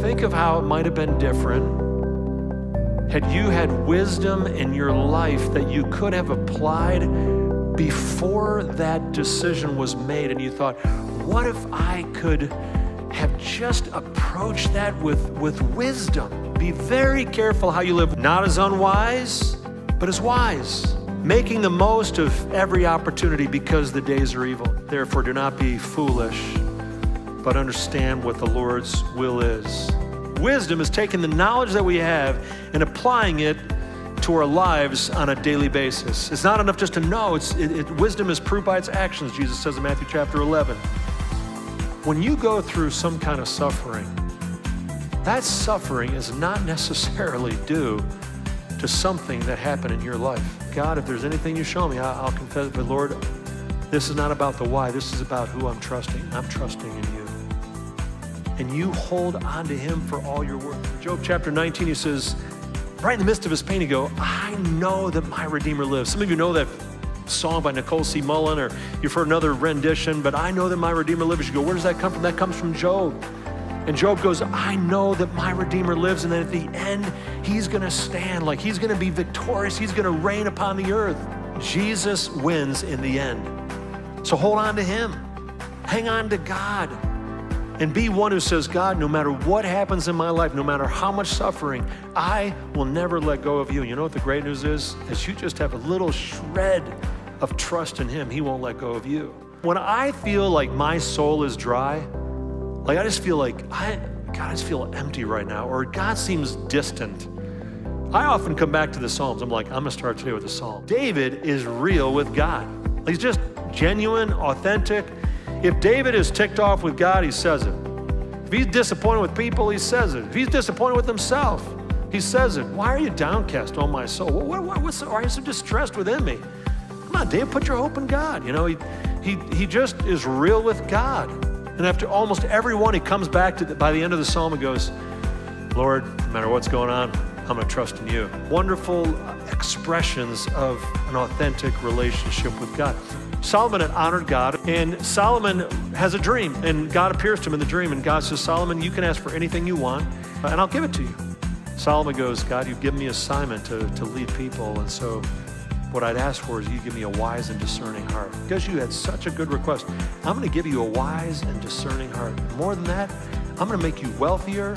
Think of how it might have been different had you had wisdom in your life that you could have applied before that decision was made, and you thought, what if I could have just approached that with wisdom? Be very careful how you live, not as unwise, but as wise, making the most of every opportunity because the days are evil. Therefore, do not be foolish, but understand what the Lord's will is. Wisdom is taking the knowledge that we have and applying it to our lives on a daily basis. It's not enough just to know. Wisdom is proved by its actions, Jesus says in Matthew chapter 11. When you go through some kind of suffering, that suffering is not necessarily due to something that happened in your life. God, if there's anything you show me, I'll confess it. But Lord, this is not about the why. This is about who I'm trusting. I'm trusting in you. And you hold on to him for all your worth. In Job chapter 19, he says, right in the midst of his pain, he goes, I know that my Redeemer lives. Some of you know that song by Nicole C. Mullen, or you've heard another rendition, but I know that my Redeemer lives. You go, where does that come from? That comes from Job. And Job goes, I know that my Redeemer lives, and then at the end, he's gonna stand, like he's gonna be victorious. He's gonna reign upon the earth. Jesus wins in the end. So hold on to him. Hang on to God. And be one who says, God, no matter what happens in my life, no matter how much suffering, I will never let go of you. And you know what the great news is? Is you just have a little shred of trust in him. He won't let go of you. When I feel like my soul is dry, like I just feel like, God, I just feel empty right now, or God seems distant, I often come back to the Psalms. I'm like, I'm gonna start today with a Psalm. David is real with God. He's just genuine, authentic. If David is ticked off with God, he says it. If he's disappointed with people, he says it. If he's disappointed with himself, he says it. Why are you downcast, oh my soul? Why are you so distressed within me? Come on, David, put your hope in God. You know, he just is real with God. And after almost every one, he comes back to by the end of the psalm and goes, Lord, no matter what's going on, I'm gonna trust in you. Wonderful expressions of an authentic relationship with God. Solomon had honored God, and Solomon has a dream, and God appears to him in the dream, and God says, Solomon, you can ask for anything you want, and I'll give it to you. Solomon goes, God, you've given me assignment to lead people, and so what I'd ask for is you give me a wise and discerning heart. Because you had such a good request, I'm gonna give you a wise and discerning heart. More than that, I'm gonna make you wealthier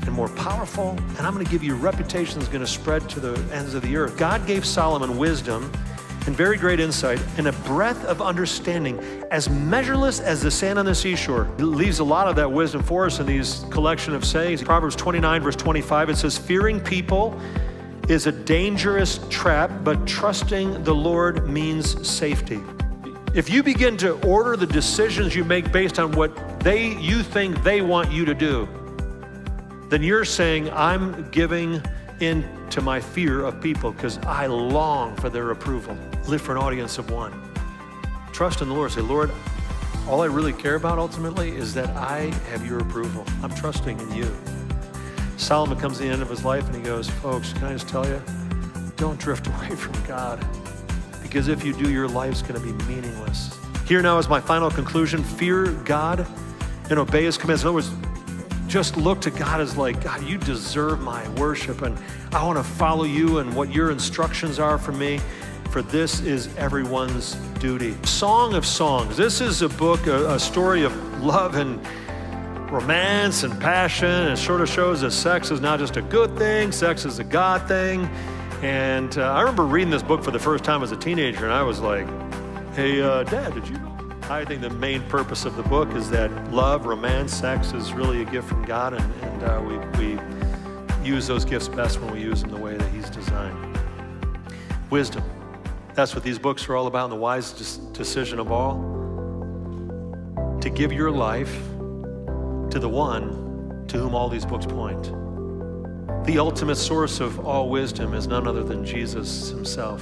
and more powerful, and I'm gonna give you a reputation that's gonna spread to the ends of the earth. God gave Solomon wisdom and very great insight and a breadth of understanding as measureless as the sand on the seashore. It leaves a lot of that wisdom for us in these collection of sayings. Proverbs 29, verse 25, it says, fearing people is a dangerous trap, but trusting the Lord means safety. If you begin to order the decisions you make based on what you think they want you to do, then you're saying, I'm giving in to my fear of people because I long for their approval. Live for an audience of one. Trust in the Lord. Say, Lord, all I really care about ultimately is that I have your approval. I'm trusting in you. Solomon comes to the end of his life and he goes, folks, can I just tell you, don't drift away from God, because if you do, your life's gonna be meaningless. Here now is my final conclusion. Fear God and obey his commands. In other words, just look to God as like, God, you deserve my worship, and I want to follow you and what your instructions are for me, for this is everyone's duty. Song of Songs. This is a book, a story of love and romance and passion, and it sort of shows that sex is not just a good thing, sex is a God thing. And I remember reading this book for the first time as a teenager, and I was like, hey, Dad, did you know? I think the main purpose of the book is that love, romance, sex is really a gift from God, and we use those gifts best when we use them the way that he's designed. Wisdom. That's what these books are all about, and the wisest decision of all, to give your life to the one to whom all these books point. The ultimate source of all wisdom is none other than Jesus himself.